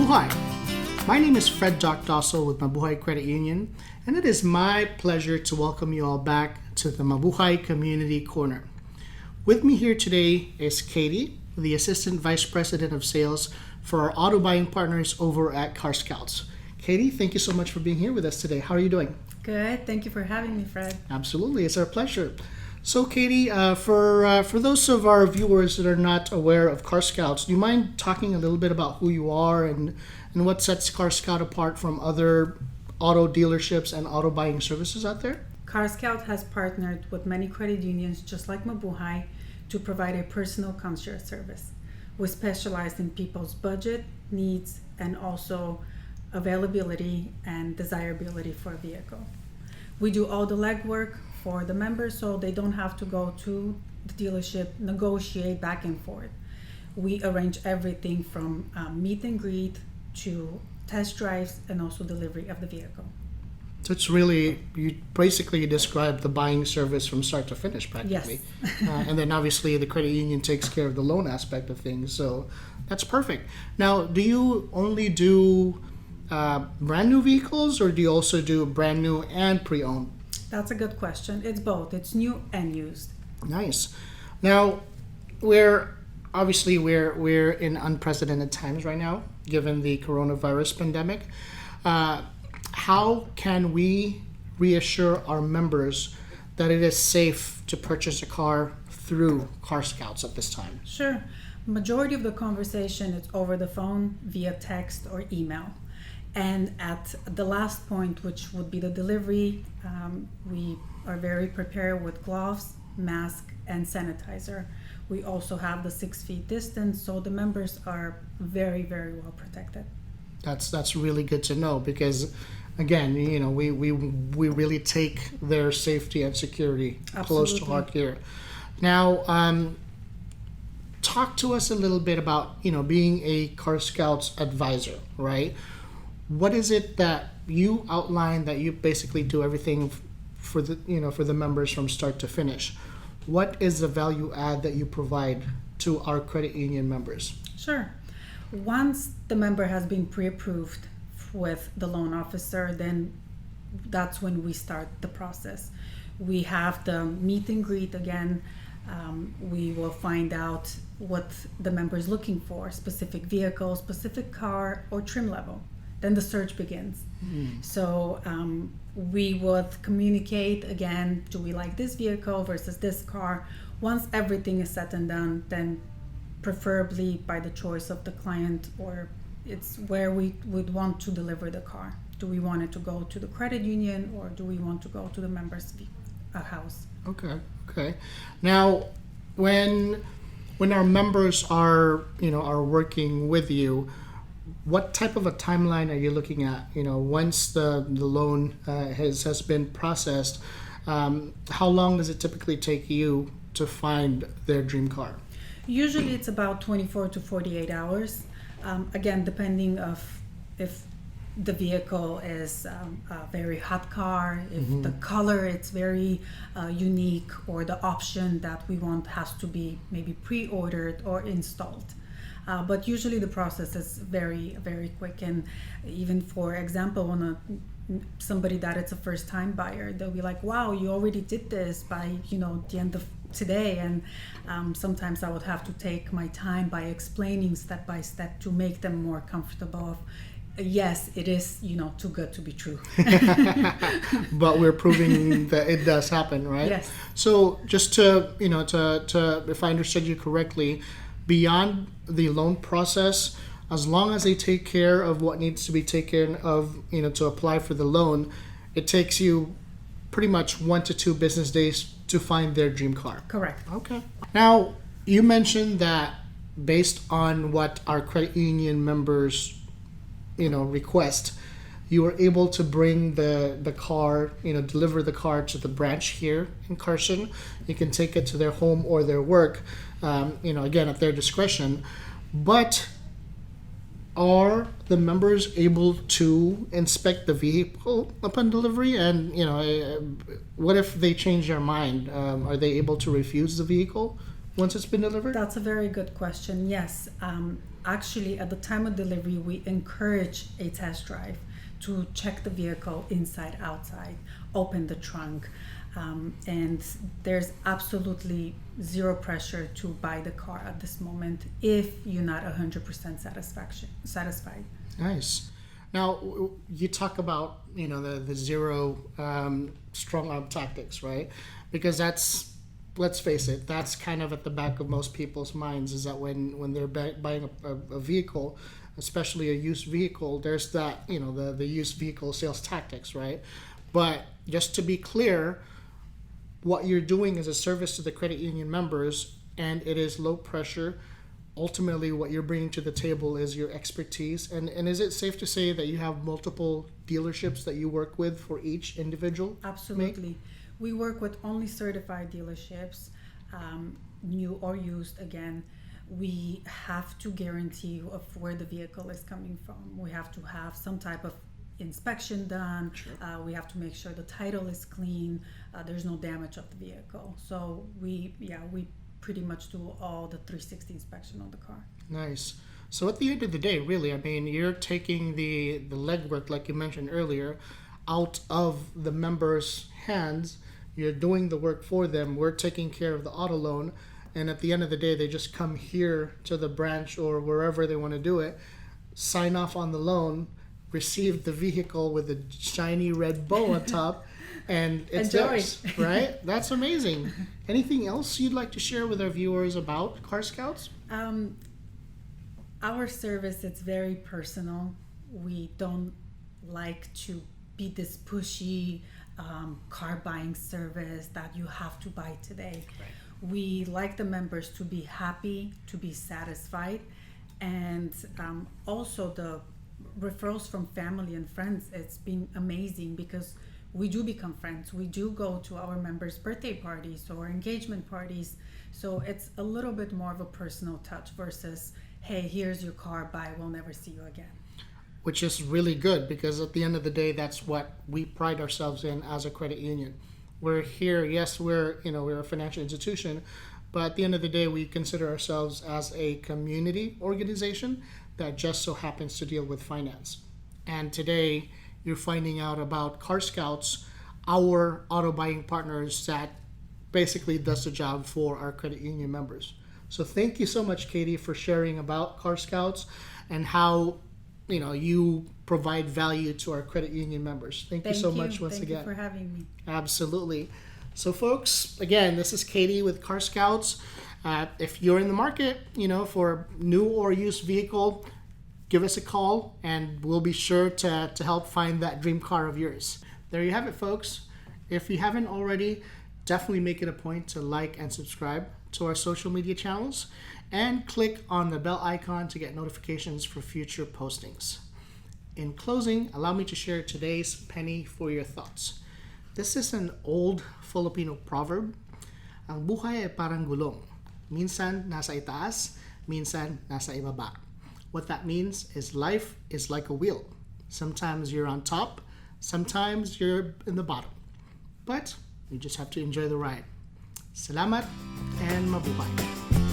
Mabuhay! My name is Fred Dossel with Mabuhay Credit Union, and it is my pleasure to welcome you all back to the Mabuhay Community Corner. With me here today is Keti, the Assistant Vice President of Sales for our auto buying partners over at CarScouts. Keti, thank you so much for being here with us today. How are you doing? Good. Thank you for having me, Fred. Absolutely. It's our pleasure. So, Keti, for those of our viewers that are not aware of CarScouts, do you mind talking a little bit about who you are and what sets CarScout apart from other auto dealerships and auto buying services out there? CarScout has partnered with many credit unions, just like Mabuhay, to provide a personal concierge service. We specialize in people's budget, needs, and also availability and desirability for a vehicle. We do all the legwork for the members so they don't have to go to the dealership, negotiate back and forth. We arrange everything from meet and greet to test drives and also delivery of the vehicle. So it's really, you basically describe the buying service from start to finish practically. Yes. And then obviously the credit union takes care of the loan aspect of things. So that's perfect. Now, do you only do brand new vehicles, or do you also do brand new and pre-owned? That's a good question. It's both. It's new and used. Nice. Now, we're in unprecedented times right now, given the coronavirus pandemic. How can we reassure our members that it is safe to purchase a car through CarScouts at this time? Sure. Majority of the conversation is over the phone, via text or email. And at the last point, which would be the delivery, we are very prepared with gloves, mask, and sanitizer. We also have the 6 feet distance, so the members are very, very well protected. That's really good to know, because again, we really take their safety and security close to heart here. Now, talk to us a little bit about being a CarScouts Advisor, right? What is it that you outline that you basically do everything for the members from start to finish? What is the value add that you provide to our credit union members? Sure. Once the member has been pre-approved with the loan officer, then that's when we start the process. We have the meet and greet again. We will find out what the member is looking for, specific vehicle, specific car, or trim level. Then the search begins. So we would communicate again, do we like this vehicle versus this car? Once everything is said and done, then preferably by the choice of the client, or it's where we would want to deliver the car. Do we want it to go to the credit union, or do we want to go to the member's house? Okay. Now, when our members are working with you, what type of a timeline are you looking at? Once the loan has been processed, how long does it typically take you to find their dream car? Usually it's about 24 to 48 hours. Again, depending if the vehicle is a very hot car, if the color it's very unique, or the option that we want has to be maybe pre-ordered or installed. But usually the process is very, very quick. And even for example, when somebody that it's a first time buyer, they'll be like, wow, you already did this by the end of today. And sometimes I would have to take my time by explaining step by step to make them more comfortable. Yes, it is too good to be true. But we're proving that it does happen, right? Yes. So just to if I understood you correctly, beyond the loan process, as long as they take care of what needs to be taken of, to apply for the loan, it takes you pretty much 1 to 2 business days to find their dream car. Correct. Okay. Now, you mentioned that based on what our credit union members, request, you were able to bring the car, deliver the car to the branch here in Carson. You can take it to their home or their work, again, at their discretion. But are the members able to inspect the vehicle upon delivery? And, what if they change their mind? Are they able to refuse the vehicle? once it's been delivered? That's a very good question. Yes. Actually, at the time of delivery, we encourage a test drive to check the vehicle inside, outside, open the trunk. And there's absolutely zero pressure to buy the car at this moment if you're not 100% satisfied. Nice. Now, you talk about, the zero strong arm tactics, right? Because that's, let's face it, that's kind of at the back of most people's minds, is that when they're buying a vehicle, especially a used vehicle, there's that, the used vehicle sales tactics, right? But just to be clear, what you're doing is a service to the credit union members, and it is low pressure. Ultimately, what you're bringing to the table is your expertise. And is it safe to say that you have multiple dealerships that you work with for each individual? Absolutely. We work with only certified dealerships, new or used. Again, we have to guarantee of where the vehicle is coming from. We have to have some type of inspection done. Sure. We have to make sure the title is clean. There's no damage of the vehicle. So we pretty much do all the 360 inspection on the car. Nice. So at the end of the day, really, you're taking the legwork, like you mentioned earlier, out of the members' hands. You're doing the work for them. We're taking care of the auto loan. And at the end of the day, they just come here to the branch or wherever they want to do it, sign off on the loan, receive the vehicle with a shiny red bow on top, and it's theirs, right? That's amazing. Anything else you'd like to share with our viewers about CarScouts? Our service, it's very personal. We don't like to be this pushy car buying service that you have to buy today. Right. We like the members to be happy, to be satisfied, and also the referrals from family and friends. It's been amazing because we do become friends. We do go to our members' birthday parties or engagement parties. So it's a little bit more of a personal touch versus, hey, here's your car, bye, we'll never see you again. Which is really good, because at the end of the day, that's what we pride ourselves in as a credit union. We're here, yes, we're a financial institution, but at the end of the day, we consider ourselves as a community organization that just so happens to deal with finance. And today, you're finding out about CarScouts, our auto buying partners that basically does the job for our credit union members. So thank you so much, Katie, for sharing about CarScouts and how you provide value to our credit union members. Thank you so much once again. Thank you for having me. Absolutely. So folks, again, this is Katie with CarScouts. If you're in the market, for new or used vehicle, give us a call and we'll be sure to help find that dream car of yours. There you have it, folks. If you haven't already, definitely make it a point to like and subscribe to our social media channels and click on the bell icon to get notifications for future postings. In closing, allow me to share today's penny for your thoughts. This is an old Filipino proverb. Ang buhay ay parang gulong. Minsan nasa itaas, minsan nasa ibaba. What that means is life is like a wheel. Sometimes you're on top, sometimes you're in the bottom. But you just have to enjoy the ride. Salamat and mabuhay.